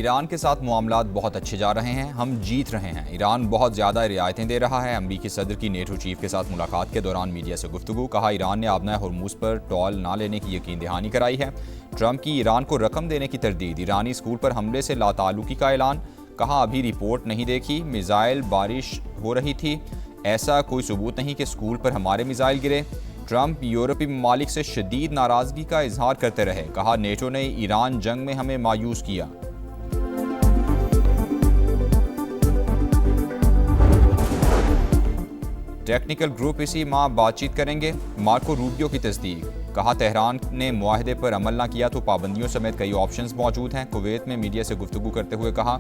Iran के साथ मामलात बहुत अच्छे जा रहे हैं, हम जीत रहे हैं। ईरान बहुत ज़्यादा रियायतें दे रहा है। अमरीकी सदर की नेटो चीफ के साथ मुलाकात के दौरान मीडिया से गुफ्तगू। कहा ईरान ने आबना हुर्मुज़ पर टॉल ना लेने की यकीन दहानी कराई है। ट्रंप की ईरान को रकम देने की तरदीद। ईरानी स्कूल पर हमले से लाताल्लुकी का ऐलान। कहा अभी रिपोर्ट नहीं देखी, मिसाइल बारिश हो रही थी, ऐसा कोई सबूत नहीं कि स्कूल पर हमारे मिसाइल गिरे। ट्रंप यूरोपीय ममालिक से शदीद नाराज़गी का इजहार करते रहे। कहा नेटो ने ईरान जंग में हमें मायूस किया। टेक्निकल ग्रुप इसी माह बातचीत करेंगे, मार्को रूबियो की तस्दीक। कहा तेहरान ने मुआहदे पर अमल न किया तो पाबंदियों समेत कई ऑप्शंस मौजूद हैं। कुवैत में मीडिया से गुफ्तगू करते हुए कहा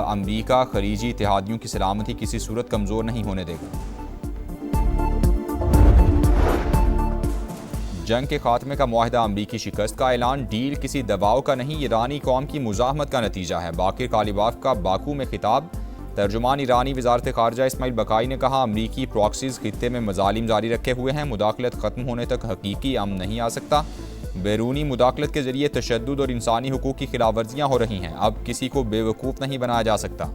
अमरीका खलीजी इत्तेहादियों की सलामती किसी सूरत कमज़ोर नहीं होने देगा। जंग के खात्मे का मुआहदा, अमरीकी शिकस्त का ऐलान। डील किसी दबाव का नहीं, ईरानी कौम की मुज़ाहमत का नतीजा है। बाकिर कालिबाफ का बाकू में खिताब। तर्जुमान ईरानी वजारत खारजा इस्माइल बकाई ने कहा अमरीकी प्रॉक्सीज खित्ते में मजालिम जारी रखे हुए हैं, मुदाखलत ख़त्म होने तक हकीकी अमन नहीं आ सकता। बैरूनी मुदाखलत के जरिए तशद्दुद और इंसानी हुकूक की खिलाफ वर्जियाँ हो रही हैं, अब किसी को बेवकूफ़ नहीं बनाया जा सकता।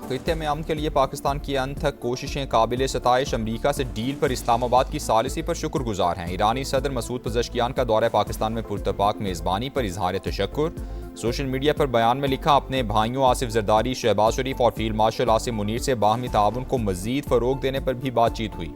खित्ते में अमन के लिए पाकिस्तान की अनथक कोशिशें काबिल सताइश। अमरीका से डील पर इस्लामाबाद की सालिसी पर शुक्रगुजार हैं। ईरानी सदर मसूद पज़ेश्कियान का दौरा पाकिस्तान में पुरतपाक मेज़बानी पर इजहार तशक्कुर। सोशल मीडिया पर बयान में लिखा अपने भाइयों आसिफ जरदारी, शहबाज शरीफ और फील्ड मार्शल आसिम मुनीर से बाहमी ताउन को मज़ीद फ़रोग़ देने पर भी बातचीत हुई।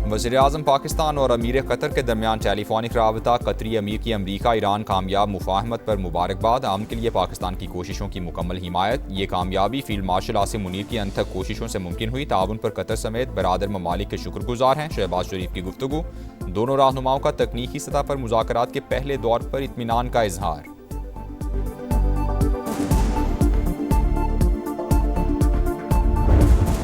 वज़ीर-ए-आज़म पाकिस्तान और अमीर कतर के दरमियान टेलीफोनिक राबता। कतरी अमीर की अमरीका ईरान कामयाब मुफाहमत पर मुबारकबाद। अमन के लिए पाकिस्तान की कोशिशों की मुकम्मल हिमायत। ये कामयाबी फील्ड मार्शल आसिम मुनीर की अनथक कोशिशों से मुमकिन हुई। ताउन पर कतर समेत बरादर ममालिक के शुक्रगुजार हैं। शहबाज शरीफ की गुफ्तगू। दोनों रहनुमाओं का तकनीकी सतह पर मुज़ाकरात के पहले दौर पर इत्मीनान का इजहार।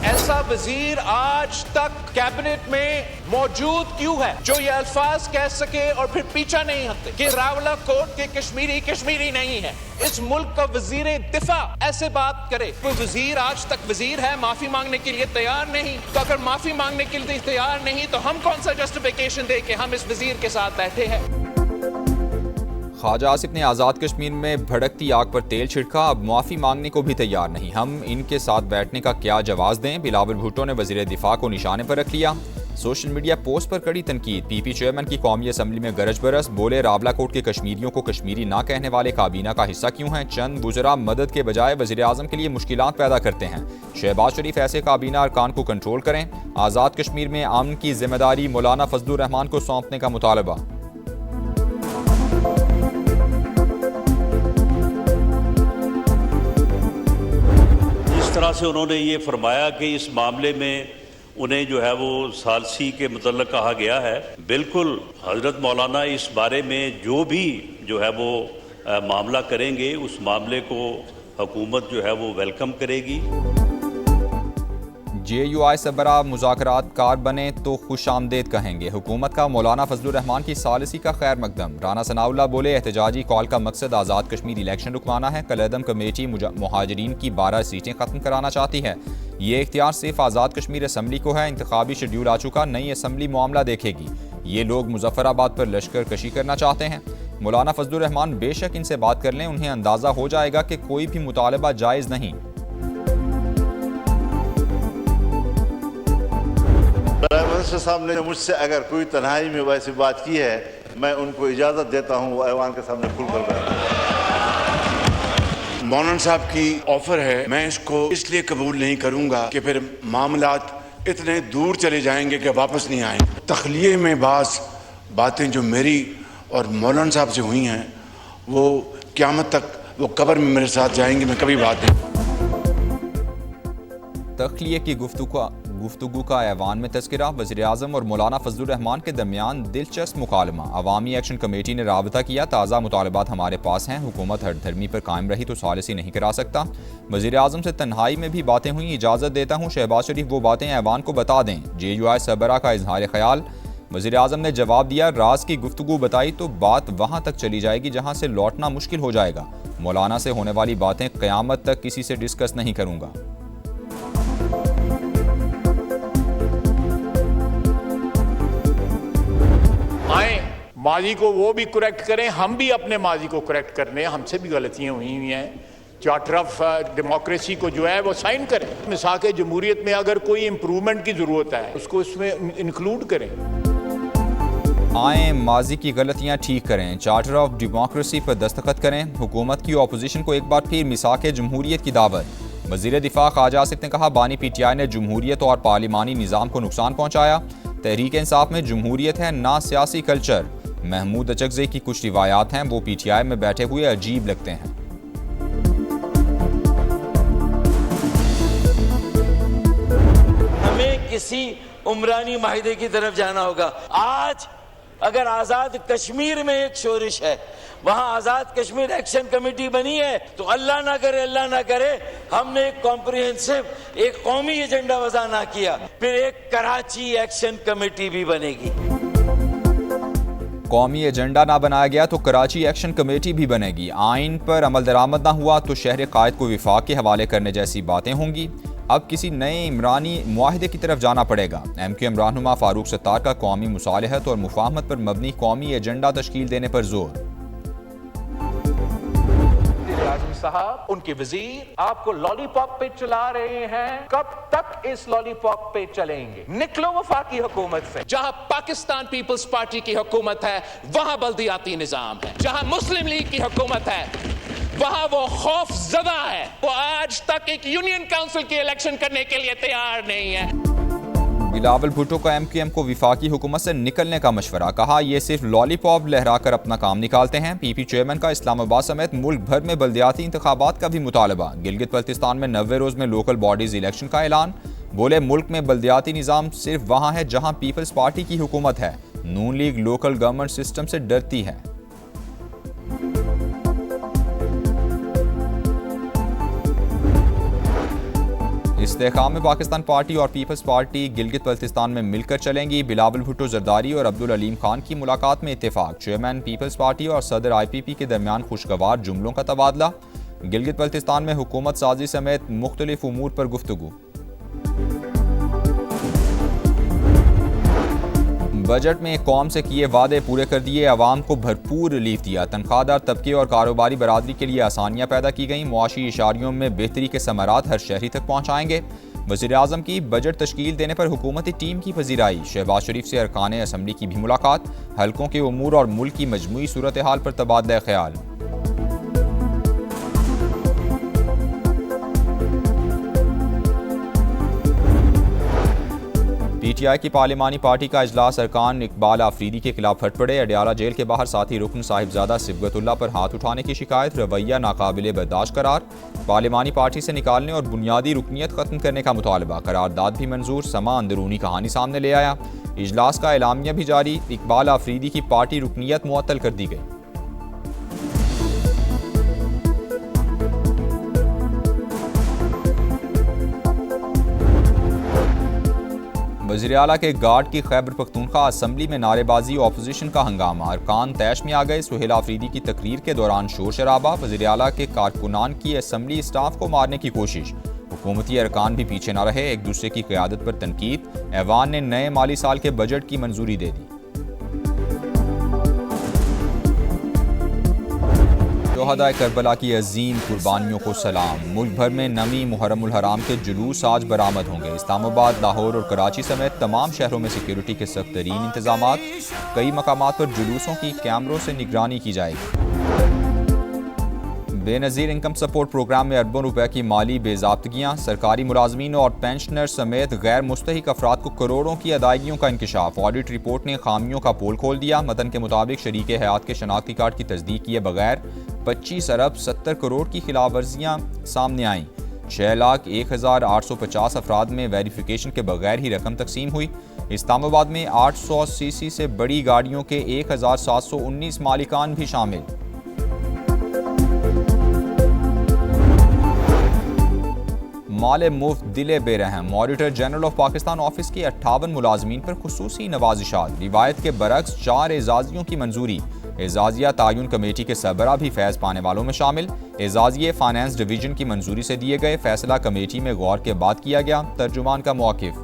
ऐसा वजीर आज तक कैबिनेट में मौजूद क्यों है जो ये अल्फाज कह सके और फिर पीछा नहीं हटते कि रावलाकोट के कश्मीरी नहीं है। इस मुल्क का वजीर दिफा ऐसे बात करे। कोई वजीर आज तक वजीर है, माफी मांगने के लिए तैयार नहीं। तो अगर माफी मांगने के लिए तैयार नहीं तो हम कौन सा जस्टिफिकेशन दे के हम इस वजीर के साथ बैठे हैं। ख्वाजा आसिफ ने आज़ाद कश्मीर में भड़कती आग पर तेल छिड़का, अब माफ़ी मांगने को भी तैयार नहीं, हम इनके साथ बैठने का क्या जवाब दें। बिलावल भुट्टो ने वज़ीर दिफा को निशाने पर रख लिया। सोशल मीडिया पोस्ट पर कड़ी तनकीद। पीपी चेयरमैन की कौमी असम्बली में गरज बरस। बोले रावलाकोट के कश्मीरियों को कश्मीरी ना कहने वाले काबीना का हिस्सा क्यों हैं। चंद बुज़रा मदद के बजाय वज़ीर आज़म के लिए मुश्किलात पैदा करते हैं। शहबाज शरीफ ऐसे काबीना अरकान को कंट्रोल करें। आज़ाद कश्मीर में अमन की जिम्मेदारी मौलाना फजलुर रहमान को सौंपने का मुतालबा। तरह से उन्होंने ये फरमाया कि इस मामले में उन्हें जो है वो सालसी के मुतल्लक कहा गया है। बिल्कुल हज़रत मौलाना इस बारे में जो भी जो है वो मामला करेंगे उस मामले को हुकूमत जो है वो वेलकम करेगी। JUI सरबराह मुज़ाकरात कार बने तो खुश आमदेद कहेंगे। हुकूमत का मौलाना फजलुर रहमान की सालिसी का खैर मकदम। राना सनाउल्लाह बोले एहतजाजी कॉल का मकसद आज़ाद कश्मीर इलेक्शन रुकवाना है। कलअदम कमेटी मुहाजिरीन की 12 सीटें ख़त्म कराना चाहती है। ये इख्तियार सिर्फ आज़ाद कश्मीर असम्बली को है। इंतखाबी शेड्यूल आ चुका, नई असम्बली मामला देखेगी। ये लोग मुजफ्फराबाद पर लश्कर कशी करना चाहते हैं। मौलाना फजलुर रहमान बेशक इनसे बात कर लें, उन्हें अंदाज़ा हो जाएगा कि कोई भी मुतालबा जायज़ नहीं। साहब ने मुझसे अगर कोई तन्हाई में वैसी बात की है, मैं उनको इजाज़त देता हूँ वो ऐवान के सामने खुलकर बैठें। मौलाना साहब की ऑफर है, मैं इसको इसलिए कबूल नहीं करूँगा कि फिर मामलात इतने दूर चले जाएंगे कि वापस नहीं आएंगे। तखलिए में बातें जो मेरी और मौलाना साहब से हुई हैं वो क़यामत तक वो कब्र में मेरे साथ जाएंगी, मैं कभी बात नहीं। तखलिए की गुफ्तगू का ऐवान में तज़किरा। वज़ीर-ए-आज़म और मौलाना फजलुर रहमान के दरमियान दिलचस्प मुकालमा। अवामी एक्शन कमेटी ने राबता किया। ताज़ा मुतालबात हमारे पास हैं, हुकूमत हरधर्मी पर कायम रही तो सालिसी नहीं करा सकता। वज़ीर-ए-आज़म से तन्हाई में भी बातें हुई, इजाज़त देता हूँ शहबाज शरीफ वो बातें ऐवान को बता दें। JUI सरबराह का इजहार ख्याल। वज़ीर-ए-आज़म ने जवाब दिया राज की गुफ्तगू बताई तो बात वहाँ तक चली जाएगी जहाँ से लौटना मुश्किल हो जाएगा। मौलाना से होने वाली बातें क़यामत तक किसी से डिस्कस नहीं करूँगा। माजी को वो भी करेक्ट करें, हम भी अपने माजी को करेक्ट कर लें, हमसे भी गलतियां हुई हैं। चार्टर ऑफ डेमोक्रेसी को जो है वो साइन करें। मिसाक जमहूरियत में अगर कोई इम्प्रूवमेंट की ज़रूरत है उसको इसमें इंक्लूड करें। आए माजी की गलतियां ठीक करें, चार्टर ऑफ डेमोक्रेसी पर दस्तखत करें। हुकूमत की अपोजिशन को एक बार फिर मिसाक जमहूरियत की दावत। वज़ीर दिफा ख्वाजा आसिफ ने कहा, बानी PTI ने जमहूरियत और पार्लिमानी निज़ाम को नुकसान पहुँचाया। तहरीक इंसाफ में जमहूरियत है ना सियासी कल्चर। महमूद अचकज़ई की कुछ रिवायात हैं वो PTI में बैठे हुए अजीब लगते हैं। हमें किसी उमरानी माहिदे की तरफ जाना होगा। आज अगर आजाद कश्मीर में एक शोरिश है, वहां आजाद कश्मीर एक्शन कमेटी बनी है, तो अल्लाह ना करे हमने एक कॉम्प्रिहेंसिव एक कौमी एजेंडा वज़ा ना किया, फिर एक कराची एक्शन कमेटी भी बनेगी। कौमी एजेंडा ना बनाया गया तो कराची एक्शन कमेटी भी बनेगी। आइन पर अमल दरामद ना हुआ तो शहर कायद को विफाक के हवाले करने जैसी बातें होंगी। अब किसी नए इमरानी मुआहिदे की तरफ जाना पड़ेगा। MQM रहनुमा फारूक सत्तार का कौमी मुसालहत और मुफाहमत पर मबनी कौमी एजेंडा तश्कील देने पर जोर। आज़म साहब, उनके वजीर आपको लॉलीपॉप पे चला रहे हैं, कब तक इस लॉलीपॉप पे चलेंगे? निकलो वफाकी हुकूमत से। जहां पाकिस्तान पीपल्स पार्टी की हुकूमत है वहां बल्दियाती निजाम है, जहां मुस्लिम लीग की हुकूमत है वहां वो खौफ ज़दा है। वो आज तक एक यूनियन काउंसिल की इलेक्शन करने के लिए तैयार नहीं है। बिलावल भुट्टो का MQM को विफाकी हुकूमत से निकलने का मशवरा। कहा, यह सिर्फ लॉलीपॉप लहराकर अपना काम निकालते हैं। PP चेयरमैन का इस्लामाबाद समेत मुल्क भर में बल्दियाती इंतखाबात का भी मुतालबा। गिलगित बल्तिस्तान में 90 रोज में लोकल बॉडीज इलेक्शन का ऐलान। बोले, मुल्क में बल्दियाती निज़ाम सिर्फ वहाँ है जहाँ पीपल्स पार्टी की हुकूमत है। नून लीग लोकल गवर्नमेंट सिस्टम से डरती है। इस्तेकाम में पाकिस्तान पार्टी और पीपल्स पार्टी गिलगित बल्तिस्तान में मिलकर चलेंगी। बिलावल भुट्टो जरदारी और अब्दुल अलीम खान की मुलाकात में इत्तेफाक। चेयरमैन पीपल्स पार्टी और सदर IPP के दरमियान खुशगवार जुमलों का तबादला। गिलगित बल्तिस्तान में हुकूमत साजी समेत मुख्तलिफ उमूर पर गुफ्तगू। बजट में कौम से किए वादे पूरे कर दिए, आवाम को भरपूर रिलीफ दिया। तनख्वाहदार तबके और कारोबारी बरादरी के लिए आसानियां पैदा की गईं। मुआशी इशारियों में बेहतरी के समारात हर शहरी तक पहुँचाएंगे। वज़ीर आज़म की बजट तश्कील देने पर हुकूमती टीम की पजीराई। शहबाज शरीफ से अरकान असम्बली की भी मुलाकात। हलकों के उमूर और मुल्क की मजमूई सूरत हाल पर तबादला ख्याल। PTI की पार्लिमानी पार्टी का इजलास। अरकान इकबाल आफरीदी के खिलाफ फट पड़े। अडियाला जेल के बाहर साथी रुकन साहिबजादा सिबगतुल्ला पर हाथ उठाने की शिकायत। रवैया नाकाबिले बर्दाश्त करार। पार्लिमानी पार्टी से निकालने और बुनियादी रुकनियत खत्म करने का मुतालबा। करारदाद भी मंजूर। समा अंदरूनी कहानी सामने ले आया। इजलास का एलामिया भी जारी। इकबाल आफरीदी की पार्टी रुकनियत मुअत्तल कर दी गई। वज़ीर आला के गार्ड की खैबर पख्तूनख्वा असम्बली में नारेबाजी, ऑपोजिशन का हंगामा। अरकान तैश में आ गए। सुहेल आफरीदी की तकरीर के दौरान शोर शराबा। वज़ीर आला के कारकुनान की असम्बली स्टाफ को मारने की कोशिश। हुकूमती अरकान भी पीछे न रहे। एक दूसरे की क़यादत पर तनकीद। ऐवान ने नए माली साल के बजट की मंजूरी दे दी। शोहदाए करबला की अजीम कुर्बानियों को सलाम। मुल्क भर में नवी मुहर्रमुल हराम के जुलूस आज बरामद होंगे। इस्लामाबाद, लाहौर और कराची समेत तमाम शहरों में सिक्योरिटी के सख्त तरीन इंतजामात। कई मकामात पर जुलूसों की कैमरों से निगरानी की जाएगी। बेनज़ीर इनकम सपोर्ट प्रोग्राम में अरबों रुपए की माली बेज़ाब्तगियाँ। सरकारी मुलाजमीन और पेंशनर समेत गैर मुस्तहिक अफराद को करोड़ों की अदायगियों का इंकशाफ। ऑडिट रिपोर्ट ने खामियों का पोल खोल दिया। मतन के मुताबिक शरीक हयात के शनाख्ती कार्ड की तस्दीक किए बगैर 25 अरब 70 करोड़ की खिलाफ वर्जियाँ सामने आईं। 6,01,850 अफराद में वेरिफिकेशन के बगैर ही रकम तकसीम हुई। इस्लामाबाद में 800 सीसी से बड़ी गाड़ियों के 1,719 मालिकान भी शामिल। माले मुफ्त दिले बेरहम। Auditor general of Pakistan office के 58 मुलाजमीन पर खुसूसी नवाजिशात। रिवायत के बरक्स 4 एजाजियों की मंजूरी। एजाजिया तायुन कमेटी के सरबरा भी फैज़ पाने वालों में शामिल। एजाजिये फाइनेंस डिवीजन की मंजूरी से दिए गए। फैसला कमेटी में गौर के बाद किया गया। तर्जुमान का मौक़िफ़।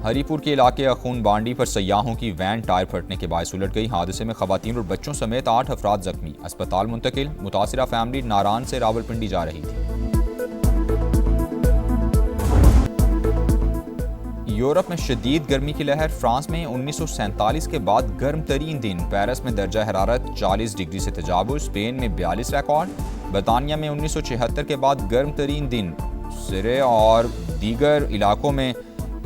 हरीपुर के इलाके अखून बांडी पर सयाहों की वैन टायर फटने के बायस उलट गई। हादसे में खवातीन और बच्चों समेत 8 अफराद जख्मी, अस्पताल मुंतकिल। मुतासिरा फैमिली नारान से रावलपिंडी जा रही थी। यूरोप में शदीद गर्मी की लहर। फ्रांस में 1947 के बाद गर्म तरीन दिन। पेरिस में दर्जा हरारत 40 डिग्री से तजावुज। स्पेन में 42 रिकॉर्ड। बरतानिया में 1976 के बाद गर्म तरीन दिन। सिरे और दीगर इलाकों में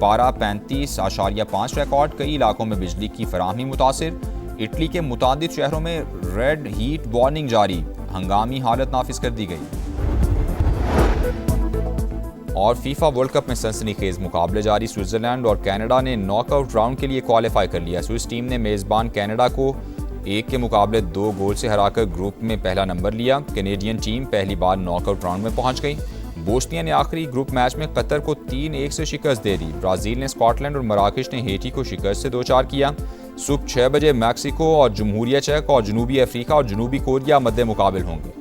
पारा 35.5 रिकॉर्ड। कई इलाकों में बिजली की फराहमी मुतासिर। इटली के मुतादिद शहरों में रेड हीट वार्निंग जारी। हंगामी हालत नाफिज कर दी गई। और फीफा वर्ल्ड कप में सनसनीखेज मुकाबले जारी। स्विट्जरलैंड और कनाडा ने नॉकआउट राउंड के लिए क्वालिफाई कर लिया। स्विस टीम ने मेज़बान कनाडा को 1 के मुकाबले 2 गोल से हराकर ग्रुप में पहला नंबर लिया। कैनेडियन टीम पहली बार नॉकआउट राउंड में पहुंच गई। बोस्निया ने आखिरी ग्रुप मैच में कतर को 3-1 से शिकस्त दे दी। ब्राज़ील ने स्कॉटलैंड और मराकेश ने हेटी को शिकस्त से 2-4 किया। सुबह 6 बजे मैक्सिको और जमहूरिया चेक और जनूबी अफ्रीका और जनूबी कोरिया मद्दे मुकाबिल होंगे।